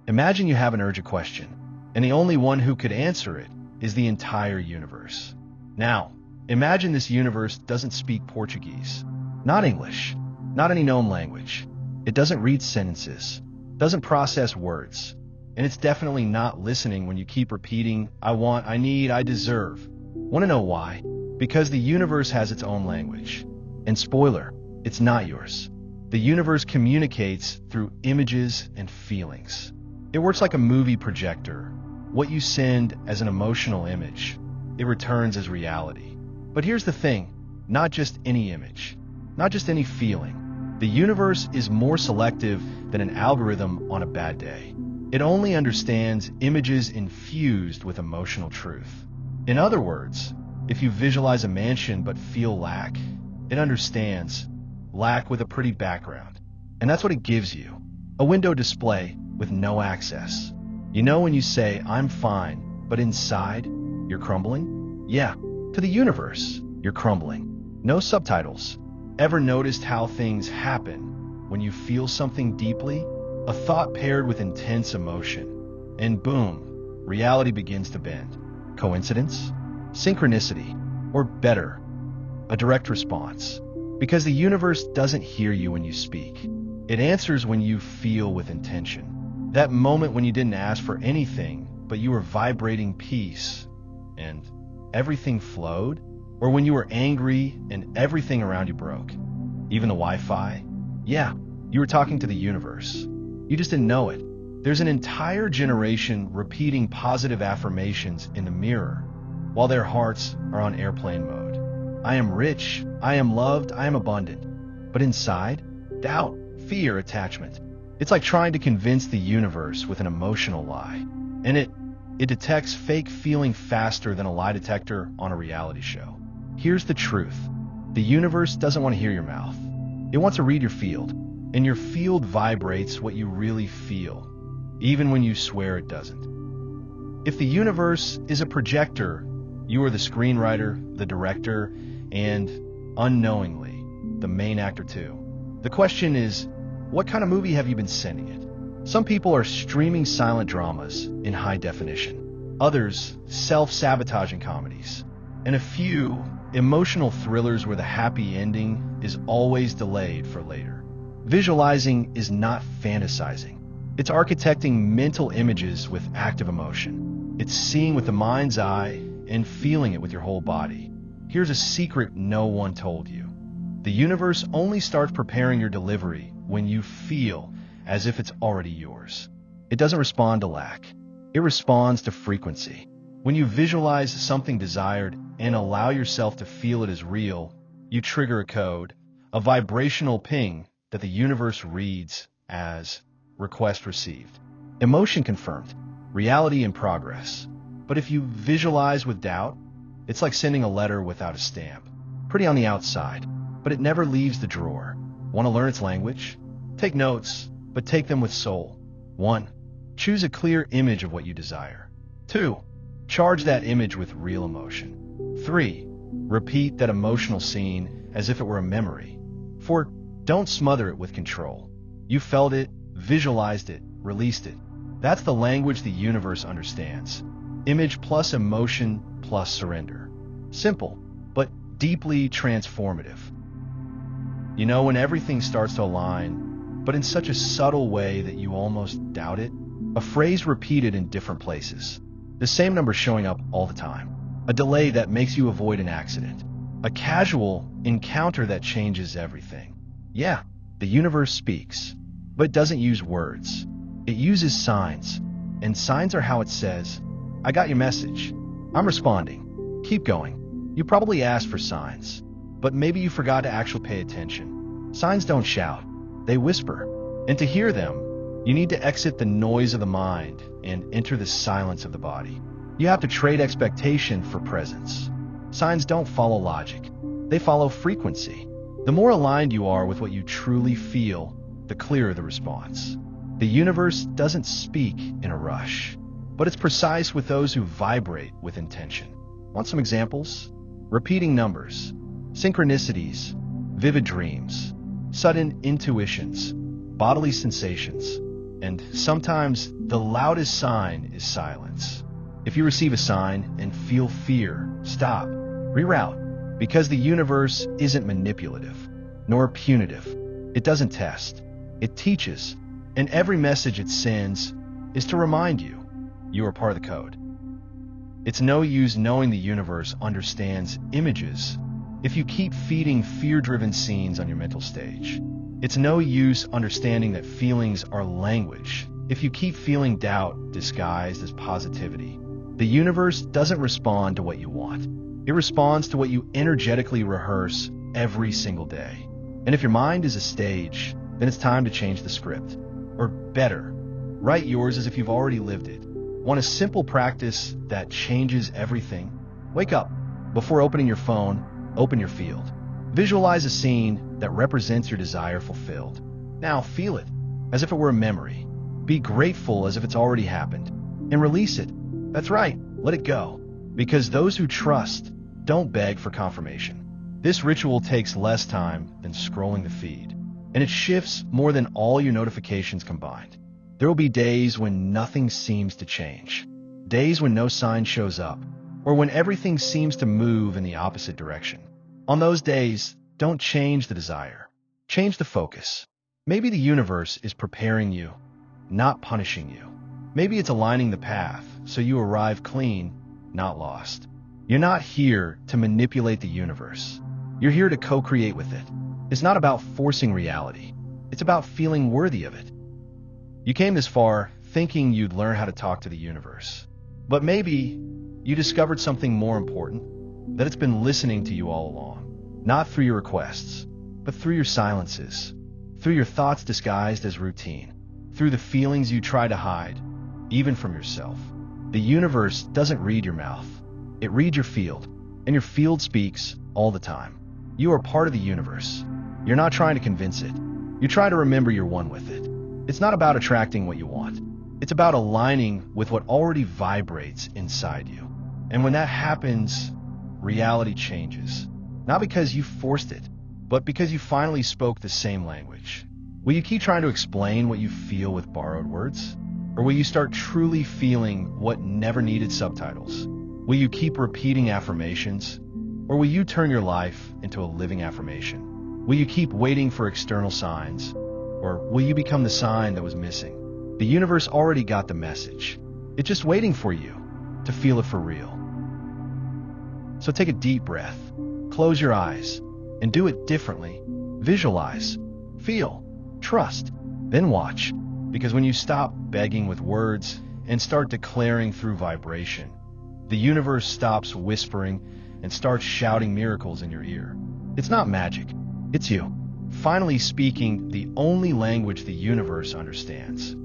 Imagine you have an urgent question, and the only one who could answer it is the entire universe. Now, imagine this universe doesn't speak Portuguese, not English, not any known language. It doesn't read sentences, doesn't process words, and it's definitely not listening when you keep repeating, I want, I need, I deserve. Want to know why? Because the universe has its own language. And spoiler, it's not yours. The universe communicates through images and feelings. It works like a movie projector. What you send as an emotional image, it returns as reality. But here's the thing, not just any image, not just any feeling. The universe is more selective than an algorithm on a bad day. It only understands images infused with emotional truth. In other words, if you visualize a mansion but feel lack, it understands lack with a pretty background. And that's what it gives you, a window display with no access. You know when you say, I'm fine, but inside, you're crumbling? Yeah, to the universe, you're crumbling. No subtitles. Ever noticed how things happen when you feel something deeply? A thought paired with intense emotion. And boom, reality begins to bend. Coincidence? Synchronicity? Or better, a direct response. Because the universe doesn't hear you when you speak. It answers when you feel with intention. That moment when you didn't ask for anything, but you were vibrating peace, and everything flowed? Or when you were angry and everything around you broke? Even the Wi-Fi? Yeah, you were talking to the universe. You just didn't know it. There's an entire generation repeating positive affirmations in the mirror, while their hearts are on airplane mode. I am rich, I am loved, I am abundant. But inside, doubt, fear, attachment. It's like trying to convince the universe with an emotional lie. And it detects fake feeling faster than a lie detector on a reality show. Here's the truth. The universe doesn't want to hear your mouth. It wants to read your field. And your field vibrates what you really feel, even when you swear it doesn't. If the universe is a projector, you are the screenwriter, the director, and, unknowingly, the main actor too. The question is, what kind of movie have you been sending it? Some people are streaming silent dramas in high definition. Others, self-sabotaging comedies. And a few, emotional thrillers where the happy ending is always delayed for later. Visualizing is not fantasizing. It's architecting mental images with active emotion. It's seeing with the mind's eye and feeling it with your whole body. Here's a secret no one told you. The universe only starts preparing your delivery when you feel as if it's already yours. It doesn't respond to lack. It responds to frequency. When you visualize something desired and allow yourself to feel it as real, you trigger a code, a vibrational ping that the universe reads as request received. Emotion confirmed, reality in progress. But if you visualize with doubt, it's like sending a letter without a stamp. Pretty on the outside, but it never leaves the drawer. Want to learn its language? Take notes, but take them with soul. 1. Choose a clear image of what you desire. 2. Charge that image with real emotion. 3. Repeat that emotional scene as if it were a memory. 4. Don't smother it with control. You felt it, visualized it, released it. That's the language the universe understands. Image plus emotion plus surrender. Simple, but deeply transformative. You know, when everything starts to align, but in such a subtle way that you almost doubt it, a phrase repeated in different places. The same number showing up all the time. A delay that makes you avoid an accident. A casual encounter that changes everything. Yeah, the universe speaks, but it doesn't use words. It uses signs, and signs are how it says, I got your message. I'm responding. Keep going. You probably asked for signs, but maybe you forgot to actually pay attention. Signs don't shout, they whisper. And to hear them, you need to exit the noise of the mind and enter the silence of the body. You have to trade expectation for presence. Signs don't follow logic. They follow frequency. The more aligned you are with what you truly feel, the clearer the response. The universe doesn't speak in a rush, but it's precise with those who vibrate with intention. Want some examples? Repeating numbers, synchronicities, vivid dreams, sudden intuitions, bodily sensations. And sometimes the loudest sign is silence. If you receive a sign and feel fear, stop, reroute, because the universe isn't manipulative, nor punitive. It doesn't test, it teaches, and every message it sends is to remind you, you are part of the code. It's no use knowing the universe understands images if you keep feeding fear-driven scenes on your mental stage. It's no use understanding that feelings are language if you keep feeling doubt disguised as positivity. The universe doesn't respond to what you want. It responds to what you energetically rehearse every single day. And if your mind is a stage, then it's time to change the script. Or better, write yours as if you've already lived it. Want a simple practice that changes everything? Wake up. Before opening your phone, open your field. Visualize a scene that represents your desire fulfilled. Now feel it, as if it were a memory. Be grateful as if it's already happened. And release it. That's right, let it go. Because those who trust don't beg for confirmation. This ritual takes less time than scrolling the feed. And it shifts more than all your notifications combined. There will be days when nothing seems to change. Days when no sign shows up. Or when everything seems to move in the opposite direction. On those days, don't change the desire. Change the focus. Maybe the universe is preparing you, not punishing you. Maybe it's aligning the path so you arrive clean, not lost. You're not here to manipulate the universe. You're here to co-create with it. It's not about forcing reality. It's about feeling worthy of it. You came this far thinking you'd learn how to talk to the universe. But maybe you discovered something more important, that it's been listening to you all along. Not through your requests, but through your silences, through your thoughts disguised as routine, through the feelings you try to hide, even from yourself. The universe doesn't read your mouth. It reads your field, and your field speaks all the time. You are part of the universe. You're not trying to convince it. You try to remember you're one with it. It's not about attracting what you want. It's about aligning with what already vibrates inside you. And when that happens, reality changes. Not because you forced it, but because you finally spoke the same language. Will you keep trying to explain what you feel with borrowed words? Or will you start truly feeling what never needed subtitles? Will you keep repeating affirmations? Or will you turn your life into a living affirmation? Will you keep waiting for external signs? Or will you become the sign that was missing? The universe already got the message. It's just waiting for you to feel it for real. So take a deep breath, close your eyes, and do it differently. Visualize, feel, trust, then watch. Because when you stop begging with words and start declaring through vibration, the universe stops whispering and starts shouting miracles in your ear. It's not magic, it's you, finally speaking the only language the universe understands.